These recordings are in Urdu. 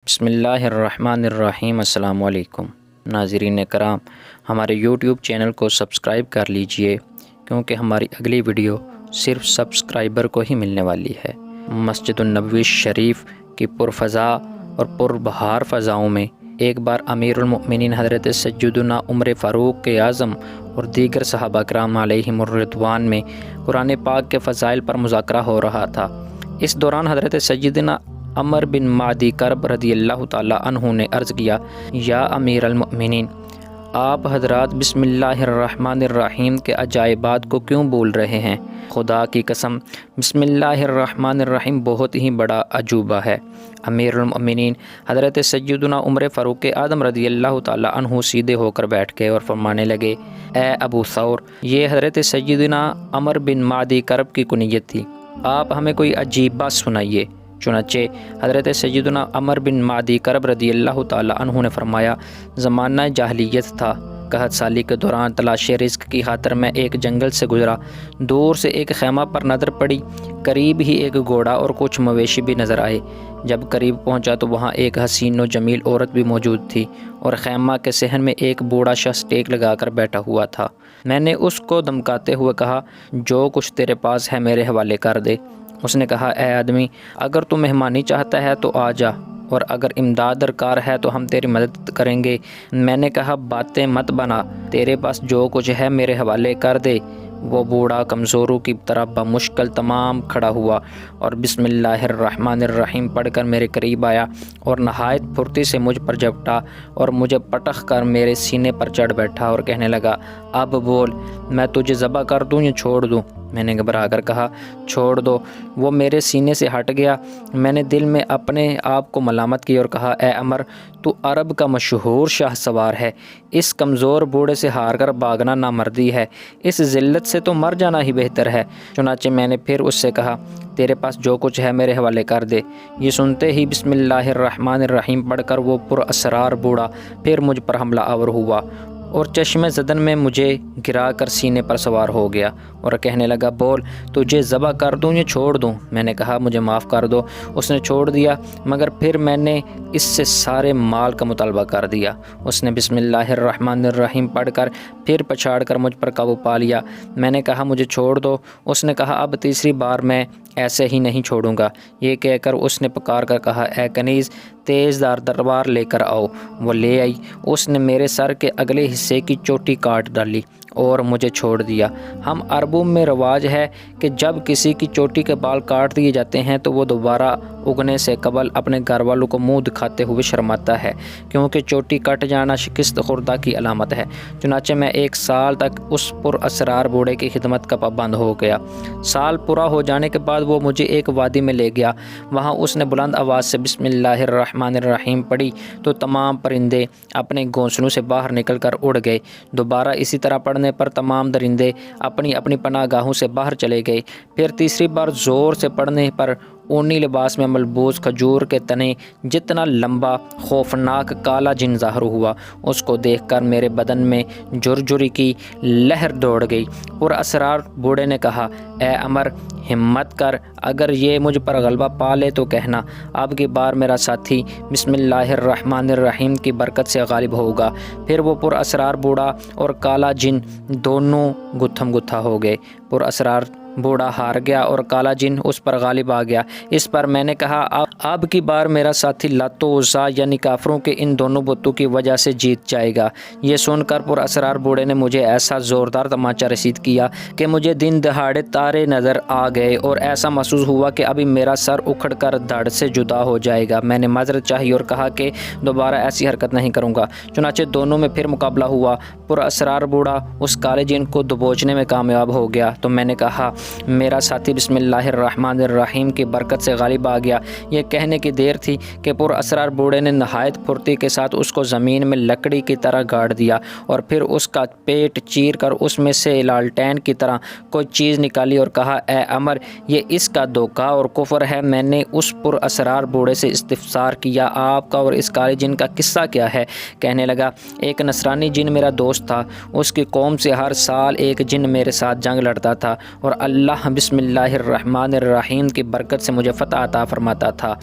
بسم اللہ الرحمن الرحیم۔ السلام علیکم ناظرین کرام، ہمارے یوٹیوب چینل کو سبسکرائب کر لیجئے کیونکہ ہماری اگلی ویڈیو صرف سبسکرائبر کو ہی ملنے والی ہے۔ مسجد النبوی شریف کی پرفضا اور پربہار فضاؤں میں ایک بار امیر المؤمنین حضرت سیدنا عمر فاروق اعظم اور دیگر صحابہ کرام علیہم الرضوان میں قرآن پاک کے فضائل پر مذاکرہ ہو رہا تھا۔ اس دوران حضرت سیدنا عمر بن معدی کرب رضی اللہ تعالیٰ عنہ نے عرض کیا، یا امیر المؤمنین، آپ حضرات بسم اللہ الرحمن الرحیم کے عجائبات کو کیوں بول رہے ہیں؟ خدا کی قسم بسم اللہ الرحمن الرحیم بہت ہی بڑا عجوبہ ہے۔ امیر المؤمنین حضرت سیدنا عمر فاروق اعظم رضی اللہ تعالیٰ عنہ سیدھے ہو کر بیٹھ گئے اور فرمانے لگے، اے ابو ثور، یہ حضرت سیدنا عمر بن معدی کرب کی کنیت تھی، آپ ہمیں کوئی عجیب بات سنائیے۔ چنانچہ حضرت سیدنا عمر بن معدی کرب رضی اللہ تعالیٰ عنہ نے فرمایا، زمانہ جاہلیت تھا، قحط سالی کے دوران تلاش رزق کی خاطر میں ایک جنگل سے گزرا، دور سے ایک خیمہ پر نظر پڑی، قریب ہی ایک گھوڑا اور کچھ مویشی بھی نظر آئے۔ جب قریب پہنچا تو وہاں ایک حسین و جمیل عورت بھی موجود تھی اور خیمہ کے صحن میں ایک بوڑھا شخص ٹیک لگا کر بیٹھا ہوا تھا۔ میں نے اس کو دمکاتے ہوئے کہا، جو کچھ تیرے پاس ہے میرے حوالے کر دے۔ اس نے کہا، اے آدمی، اگر تو مہمانی چاہتا ہے تو آ جا، اور اگر امداد درکار ہے تو ہم تیری مدد کریں گے۔ میں نے کہا، باتیں مت بنا، تیرے پاس جو کچھ ہے میرے حوالے کر دے۔ وہ بوڑھا کمزوروں کی طرح بمشکل تمام کھڑا ہوا اور بسم اللہ الرحمن الرحیم پڑھ کر میرے قریب آیا اور نہایت پھرتی سے مجھ پر جھپٹا اور مجھے پٹخ کر میرے سینے پر چڑھ بیٹھا اور کہنے لگا، اب بول، میں تجھے ذبح کر دوں یا چھوڑ دوں؟ میں نے گھبرا کر کہا، چھوڑ دو۔ وہ میرے سینے سے ہٹ گیا۔ میں نے دل میں اپنے آپ کو ملامت کی اور کہا، اے عمر، تو عرب کا مشہور شاہ سوار ہے، اس کمزور بوڑھے سے ہار کر بھاگنا نامردی ہے، اس ذلت سے تو مر جانا ہی بہتر ہے۔ چنانچہ میں نے پھر اس سے کہا، تیرے پاس جو کچھ ہے میرے حوالے کر دے۔ یہ سنتے ہی بسم اللہ الرحمن الرحیم پڑھ کر وہ پر اسرار بوڑھا پھر مجھ پر حملہ آور ہوا اور چشم زدن میں مجھے گرا کر سینے پر سوار ہو گیا اور کہنے لگا، بول، تجھے ذبح کر دوں یا چھوڑ دوں؟ میں نے کہا، مجھے معاف کر دو۔ اس نے چھوڑ دیا، مگر پھر میں نے اس سے سارے مال کا مطالبہ کر دیا۔ اس نے بسم اللہ الرحمن الرحیم پڑھ کر پھر پچھاڑ کر مجھ پر قابو پا لیا۔ میں نے کہا، مجھے چھوڑ دو۔ اس نے کہا، اب تیسری بار میں ایسے ہی نہیں چھوڑوں گا۔ یہ کہہ کر اس نے پکار کر کہا، اے کنیز، تیز دار تلوار لے کر آؤ۔ وہ لے آئی۔ اس نے میرے سر کے اگلے حصے کی چوٹی کاٹ ڈالی اور مجھے چھوڑ دیا۔ ہم عربوں میں رواج ہے کہ جب کسی کی چوٹی کے بال کاٹ دیے جاتے ہیں تو وہ دوبارہ اگنے سے قبل اپنے گھر والوں کو منہ دکھاتے ہوئے شرماتا ہے، کیونکہ چوٹی کٹ جانا شکست خوردہ کی علامت ہے۔ چنانچہ میں 1 سال تک اس پر اسرار بوڑھے کی خدمت کا پابند ہو گیا۔ سال پورا ہو جانے کے بعد وہ مجھے ایک وادی میں لے گیا۔ وہاں اس نے بلند آواز سے بسم اللہ الرحمن الرحیم پڑھی تو تمام پرندے اپنے گھونسلوں سے باہر نکل کر اڑ گئے۔ دوبارہ اسی طرح پڑھنے پر تمام درندے اپنی اپنی پناہ گاہوں سے باہر چلے گئے۔ پھر تیسری بار زور سے پڑھنے پر اونی لباس میں ملبوس کھجور کے تنے جتنا لمبا خوفناک کالا جن ظاہر ہوا۔ اس کو دیکھ کر میرے بدن میں جرجری کی لہر دوڑ گئی۔ پر اسرار بوڑھے نے کہا، اے عمر، ہمت کر، اگر یہ مجھ پر غلبہ پا لے تو کہنا، اب کی بار میرا ساتھی بسم اللہ الرحمن الرحیم کی برکت سے غالب ہوگا۔ پھر وہ پر اسرار بوڑھا اور کالا جن دونوں گتھم گتھا ہو گئے۔ پر اسرار بوڑھا ہار گیا اور کالا جن اس پر غالب آ گیا۔ اس پر میں نے کہا، اب کی بار میرا ساتھی لات و عزا یعنی کافروں کے ان دونوں بتوں کی وجہ سے جیت جائے گا۔ یہ سن کر پر اسرار بوڑھے نے مجھے ایسا زوردار تمانچہ رسید کیا کہ مجھے دن دہاڑے تارے نظر آ گئے اور ایسا محسوس ہوا کہ ابھی میرا سر اکھڑ کر دھڑ سے جدا ہو جائے گا۔ میں نے معذرت چاہی اور کہا کہ دوبارہ ایسی حرکت نہیں کروں گا۔ چنانچہ دونوں میں پھر مقابلہ ہوا۔ پر اسرار بوڑھا اس کالے جن کو دبوچنے میں کامیاب ہو گیا تو میں نے کہا، میرا ساتھی بسم اللہ الرحمن الرحیم کی برکت سے غالب آ گیا۔ یہ کہنے کی دیر تھی کہ پر اسرار بوڑھے نے نہایت پھرتی کے ساتھ اس کو زمین میں لکڑی کی طرح گاڑ دیا اور پھر اس کا پیٹ چیر کر اس میں سے لالٹین کی طرح کوئی چیز نکالی اور کہا، اے عمر، یہ اس کا دھوکہ اور کفر ہے۔ میں نے اس پر اسرار بوڑھے سے استفسار کیا، آپ کا اور اس کالے جن کا قصہ کیا ہے؟ کہنے لگا، ایک نصرانی جن میرا دوست تھا، اس کی قوم سے ہر سال ایک جن میرے ساتھ جنگ لڑتا تھا اور اللہ اللہ بسم اللہ الرحمن الرحیم کی برکت سے مجھے فتح عطا فرماتا تھا۔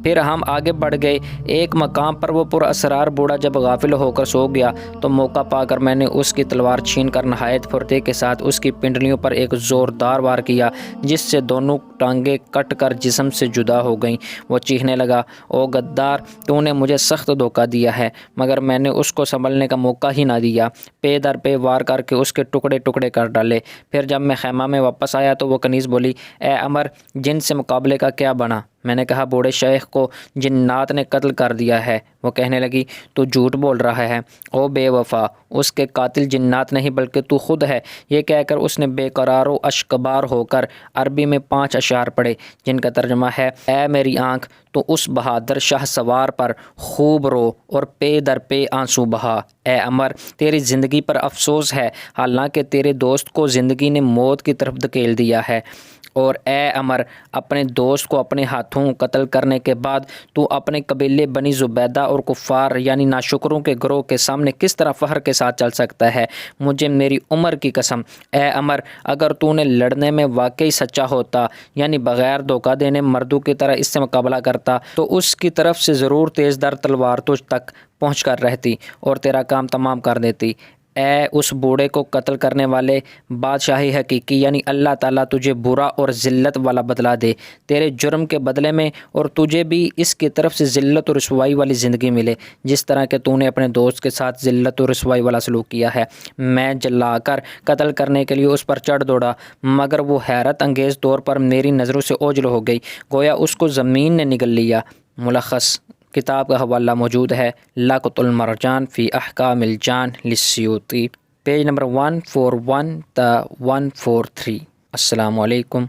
پھر ہم آگے بڑھ گئے۔ ایک مقام پر وہ پر اسرار بوڑھا جب غافل ہو کر سو گیا تو موقع پا کر میں نے اس کی تلوار چھین کر نہایت پھرتے کے ساتھ اس کی پنڈلیوں پر ایک زوردار وار کیا، جس سے دونوں ٹانگیں کٹ کر جسم سے جدا ہو گئیں۔ وہ چیخنے لگا، او غدار، تو نے مجھے سخت دھوکہ دیا ہے، مگر میں نے اس کو سنبھلنے کا موقع ہی نہ دیا، پے در پے وار کر کے اس کے ٹکڑے ٹکڑے کر ڈالے۔ پھر جب میں خیمہ میں واپس آیا تو وہ کنیز بولی، اے عمر، جن سے مقابلے کا کیا بنا؟ میں نے کہا، بوڑھے شیخ کو جنات نے قتل کر دیا ہے۔ وہ کہنے لگی، تو جھوٹ بول رہا ہے، او بے وفا، اس کے قاتل جنات نہیں بلکہ تو خود ہے۔ یہ کہہ کر اس نے بے قرار و اشکبار ہو کر عربی میں 5 اشعار پڑھے، جن کا ترجمہ ہے، اے میری آنکھ، تو اس بہادر شاہ سوار پر خوب رو اور پے در پے آنسو بہا۔ اے عمر، تیری زندگی پر افسوس ہے، حالانکہ تیرے دوست کو زندگی نے موت کی طرف دھکیل دیا ہے۔ اور اے عمر، اپنے دوست کو اپنے ہاتھوں قتل کرنے کے بعد تو اپنے قبیلے بنی زبیدہ اور کفار یعنی ناشکروں کے گروہ کے سامنے کس طرح فخر کے ساتھ چل سکتا ہے؟ مجھے میری عمر کی قسم، اے عمر، اگر تو نے لڑنے میں واقعی سچا ہوتا، یعنی بغیر دھوکہ دینے مردوں کی طرح اس سے مقابلہ کرتا، تو اس کی طرف سے ضرور تیز در تلوار تجھ تک پہنچ کر رہتی اور تیرا کام تمام کر دیتی۔ اے اس بوڑھے کو قتل کرنے والے، بادشاہی حقیقی یعنی اللہ تعالیٰ تجھے برا اور ذلت والا بدلہ دے تیرے جرم کے بدلے میں، اور تجھے بھی اس کی طرف سے ذلت اور رسوائی والی زندگی ملے، جس طرح کہ تو نے اپنے دوست کے ساتھ ذلت اور رسوائی والا سلوک کیا ہے۔ میں جلا کر قتل کرنے کے لیے اس پر چڑھ دوڑا، مگر وہ حیرت انگیز طور پر میری نظروں سے اوجھل ہو گئی، گویا اس کو زمین نے نگل لیا۔ ملخص کتاب کا حوالہ موجود ہے، لاقط المرجان فی احکام الجان للسیوطی، پیج نمبر 141 تا 143۔ السلام علیکم۔